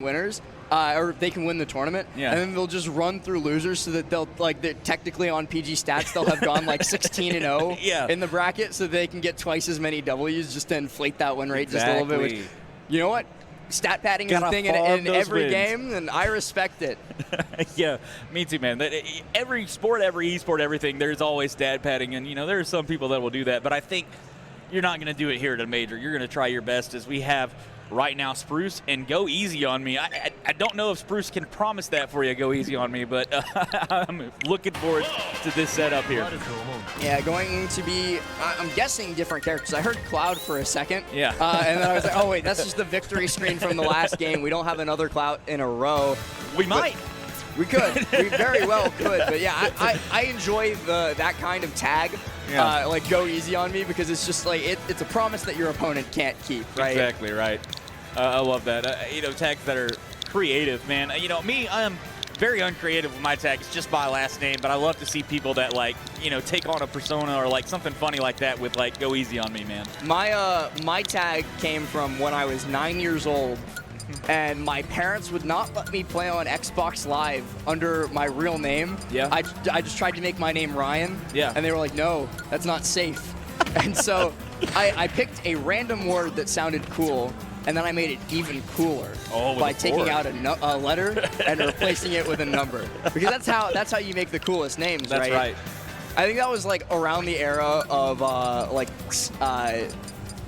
winners, or they can win the tournament, and then they'll just run through losers so that they're technically on PG stats, they'll have gone like 16-0 in the bracket, so they can get twice as many W's just to inflate that win rate just a little bit. Which, you know what? Stat padding is a thing in every game, and I respect it. Yeah, me too, man. Every sport, every esport, everything, there's always stat padding, and there are some people that will do that, but I think you're not going to do it here at a major. You're going to try your best, as we have right now Spruce and Go Easy on Me. I don't know if Spruce can promise that for you, Go Easy on Me, but I'm looking forward to this setup here. Yeah, going to be, I'm guessing different characters. I heard Cloud for a second. Yeah. And then I was like, oh wait, that's just the victory screen from the last game. We don't have another Cloud in a row. We might. We could. We very well could. But yeah, I enjoy that kind of tag. Yeah. Like Go Easy on Me, because it's just like it's a promise that your opponent can't keep, right? Exactly right. I love that. Tags that are creative, man. Me, I am very uncreative with my tags, just by last name, but I love to see people that take on a persona or like something funny like that with like Go Easy on Me, man. My tag came from when I was 9 years old. And my parents would not let me play on Xbox Live under my real name. Yeah. I just tried to make my name Ryan. Yeah. And they were like, no, that's not safe. And so I picked a random word that sounded cool, and then I made it even cooler by taking out a letter and replacing it with a number. Because that's how you make the coolest names, right? That's right. I think that was like around the era of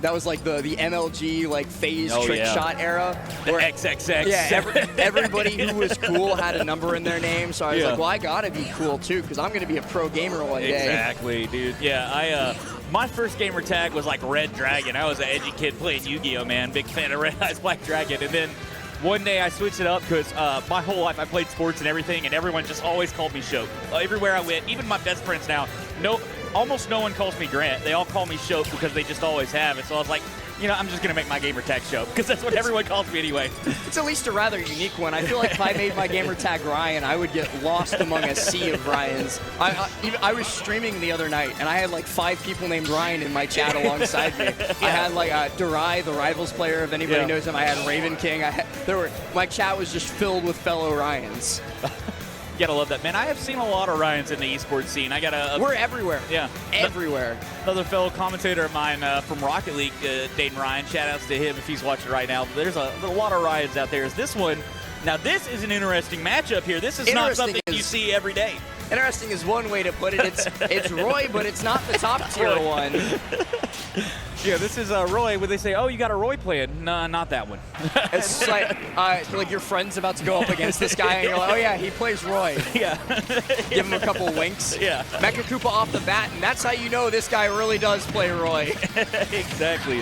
that was like the MLG like phase trick shot era. The XXX. Yeah, everybody who was cool had a number in their name, so I was like, well, I gotta be cool too, because I'm gonna be a pro gamer one day. Exactly, dude. Yeah, my first gamer tag was like Red Dragon. I was an edgy kid playing Yu-Gi-Oh, man. Big fan of Red Eyes Black Dragon. And then one day I switched it up because my whole life I played sports and everything, and everyone just always called me Shope. Everywhere I went, even my best friends now, almost no one calls me Grant. They all call me Shope because they just always have it. So I was like, I'm just going to make my gamer tag Shope because that's what everyone calls me anyway. It's at least a rather unique one. I feel like if I made my gamer tag Ryan, I would get lost among a sea of Ryans. I was streaming the other night, and I had like 5 people named Ryan in my chat alongside me. I had like Durai, the Rivals player, if anybody knows him. I had Raven King. My chat was just filled with fellow Ryans. Gotta love that, man. I have seen a lot of Ryans in the esports scene. We're everywhere. Yeah, everywhere. Another fellow commentator of mine from Rocket League, Dayton Ryan. Shout outs to him if he's watching right now. But there's a lot of Ryans out there. This one, now this is an interesting matchup here. This is not something you see every day. Interesting is one way to put it. It's Roy, but it's not the top tier one. Yeah, this is Roy. When they say, "Oh, you got a Roy plan?" No, not that one. It's like your friend's about to go up against this guy, and you're like, "Oh yeah, he plays Roy." Yeah. Give him a couple winks. Yeah. Mecha Koopa off the bat, and that's how you know this guy really does play Roy. Exactly.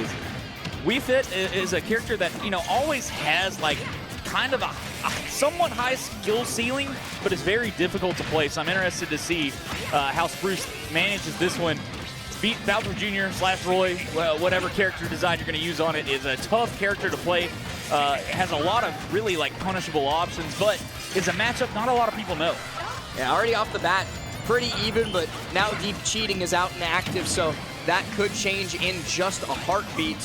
WeFit is a character that always has like kind of a somewhat high skill ceiling, but it's very difficult to play. So I'm interested to see how Spruce manages this one. Beat Bowser Jr. / Roy, whatever character design you're going to use on it, is a tough character to play. Has a lot of really like punishable options, but it's a matchup not a lot of people know. Yeah, already off the bat, pretty even, but now Deep Cheating is out and active, so that could change in just a heartbeat.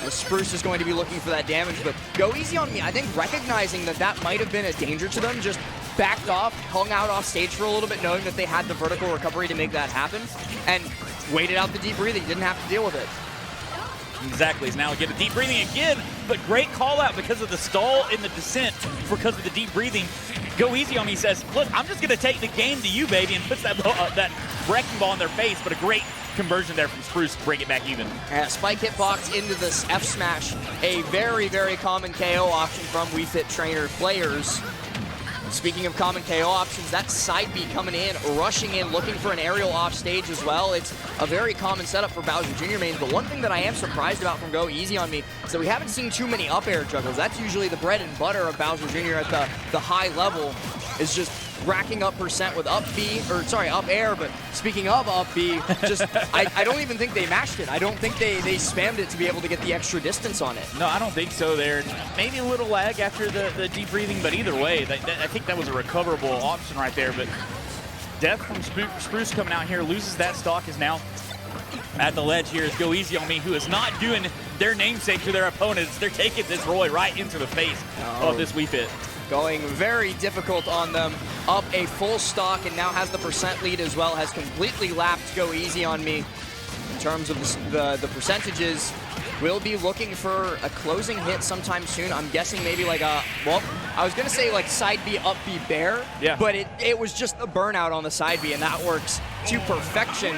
Spruce is going to be looking for that damage, but Go Easy on Me, I think recognizing that might have been a danger to them, just backed off, hung out off stage for a little bit, knowing that they had the vertical recovery to make that happen, and waited out the deep breathing, didn't have to deal with it. Exactly, he's now getting deep breathing again, but great call out because of the stall in the descent, because of the deep breathing. Go Easy on Me says, look, I'm just going to take the game to you, baby, and puts that wrecking ball in their face, but a great conversion there from Spruce to bring it back even. Spike hitbox into this F smash, a very, very common KO option from WeFit trainer players. Speaking of common KO options, that side B coming in, rushing in, looking for an aerial off stage as well. It's a very common setup for Bowser Jr. mains, but one thing that I am surprised about from Go Easy on Me is that we haven't seen too many up air juggles. That's usually the bread and butter of Bowser Jr. at the high level, is just racking up percent with up air, but speaking of up B, just I don't even think they mashed it. I don't think they spammed it to be able to get the extra distance on it. No, I don't think so there. Maybe a little lag after the deep breathing, but either way, I think that was a recoverable option right there. But death from Spruce coming out here, loses that stock, is now at the ledge here is GoEasyOnMe, who is not doing their namesake to their opponents. They're taking this Roy right into the face of this Wii Fit. Going very difficult on them. Up a full stock and now has the percent lead as well. Has completely lapped GoEasyOnMe in terms of the percentages. We'll be looking for a closing hit sometime soon. I'm guessing maybe like a, well, I was going to say like side B, up B, bear. Yeah. But it was just a burnout on the side B, and that works to perfection.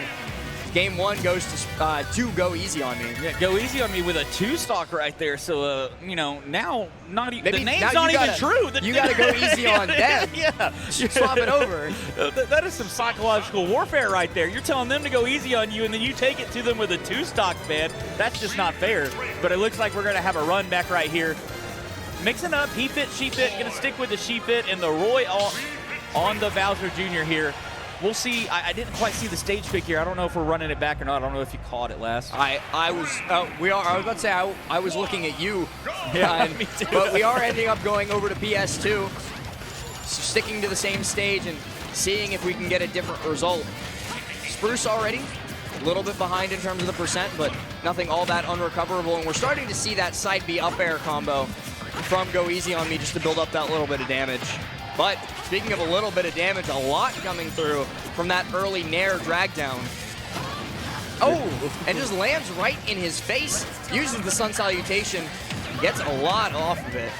Game 1 goes to GoEasyOnMe. Yeah, GoEasyOnMe with a 2-stock right there. So, you know, now not even the name's now not you even gotta, true. You got to go easy on them. Yeah. Swap it over. That is some psychological warfare right there. You're telling them to go easy on you, and then you take it to them with a 2-stock, man. That's just not fair. But it looks like we're going to have a run back right here. Mixing up, he fit, she fit. Going to stick with the she fit, and the Roy on the Bowser Jr. here. We'll see. I didn't quite see the stage pick here. I don't know if we're running it back or not. I don't know if you caught it last. I was about to say I was looking at you. Yeah, me too. But we are ending up going over to PS2, sticking to the same stage and seeing if we can get a different result. Spruce already a little bit behind in terms of the percent, but nothing all that unrecoverable. And we're starting to see that side B up air combo from GoEasyOnMe just to build up that little bit of damage. But speaking of a little bit of damage, a lot coming through from that early Nair drag down. Oh, and just lands right in his face, uses the Sun Salutation, gets a lot off of it.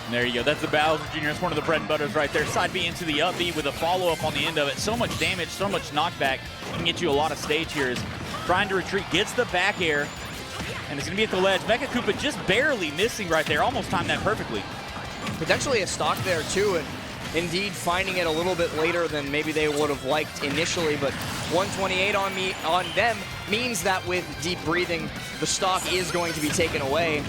And there you go. That's the Bowser Jr. That's one of the bread and butters right there. Side B into the up B with a follow-up on the end of it. So much damage, so much knockback. Can get you a lot of stage here. Is trying to retreat, gets the back air, and it's going to be at the ledge. Mecha Koopa just barely missing right there. Almost timed that perfectly. Potentially a stock there too, and indeed finding it a little bit later than maybe they would have liked initially, but 128 on them means that with deep breathing, the stock is going to be taken away.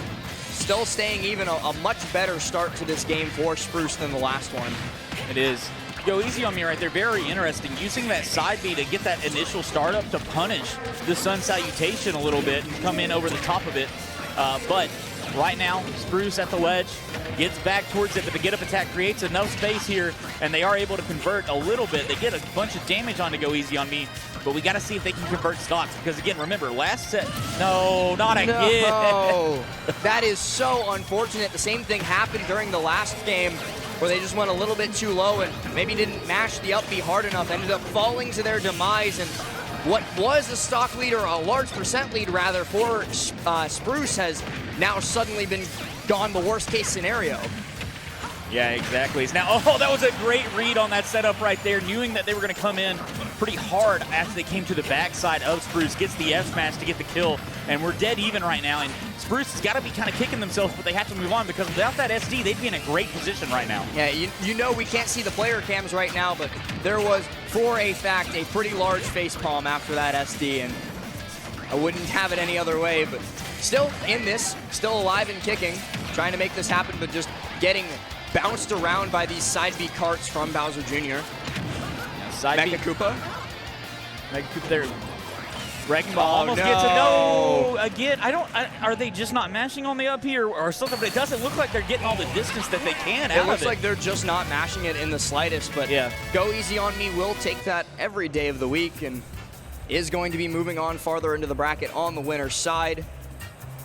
Still staying even, a much better start to this game for Spruce than the last one. It is. GoEasyOnMe right there, very interesting. Using that side B to get that initial startup to punish the Sun Salutation a little bit and come in over the top of it. But right now, Spruce at the ledge, gets back towards it, but the get-up attack creates enough space here, and they are able to convert a little bit. They get a bunch of damage onto GoEasyOnMe, but we got to see if they can convert stocks, because again, remember, last set, no, not again. No, that is so unfortunate. The same thing happened during the last game, where they just went a little bit too low and maybe didn't mash the up B hard enough, ended up falling to their demise, and what was a stock lead, or a large percent lead rather, for Spruce has now suddenly been gone the worst case scenario. Yeah, exactly. Now, oh, that was a great read on that setup right there, knowing that they were going to come in pretty hard after they came to the backside of Spruce, gets the F smash to get the kill, and we're dead even right now, and Spruce has got to be kind of kicking themselves, but they have to move on, because without that SD, they'd be in a great position right now. Yeah, you know we can't see the player cams right now, but there was, for a fact, a pretty large facepalm after that SD, and I wouldn't have it any other way, but still in this, still alive and kicking, trying to make this happen, but just getting bounced around by these side B carts from Bowser Jr. Yeah, side Mecha Koopa. Mecha Koopa there. Wrecking Ball almost gets it. No! Again, are they just not mashing on the up here or something? But it doesn't look like they're getting all the distance that they can out of it. It looks like they're just not mashing it in the slightest, but yeah. GoEasyOnMe will take that every day of the week and is going to be moving on farther into the bracket on the winner's side.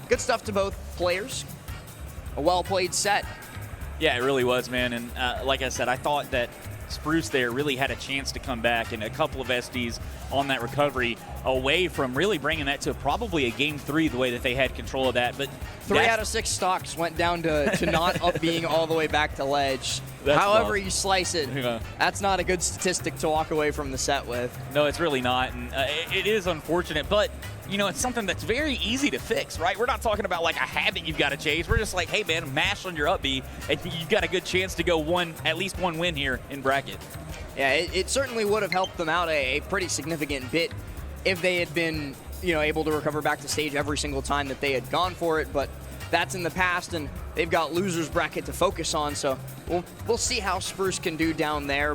Good stuff to both players. A well-played set. Yeah, it really was, man. And like I said, I thought that Spruce there really had a chance to come back, and a couple of SDs on that recovery away from really bringing that to probably a game 3 the way that they had control of that. But 3 out of 6 stocks went down to not up being all the way back to ledge. However you slice it, that's not a good statistic to walk away from the set with. No, it's really not, and it is unfortunate, but you know, it's something that's very easy to fix, right? We're not talking about like a habit you've got to chase. We're just like, hey man, mash on your up B, and you've got a good chance to go at least one win here in bracket. Yeah, it certainly would have helped them out a pretty significant bit if they had been, you know, able to recover back to stage every single time that they had gone for it, but that's in the past, and they've got losers bracket to focus on, so we'll see how Spruce can do down there.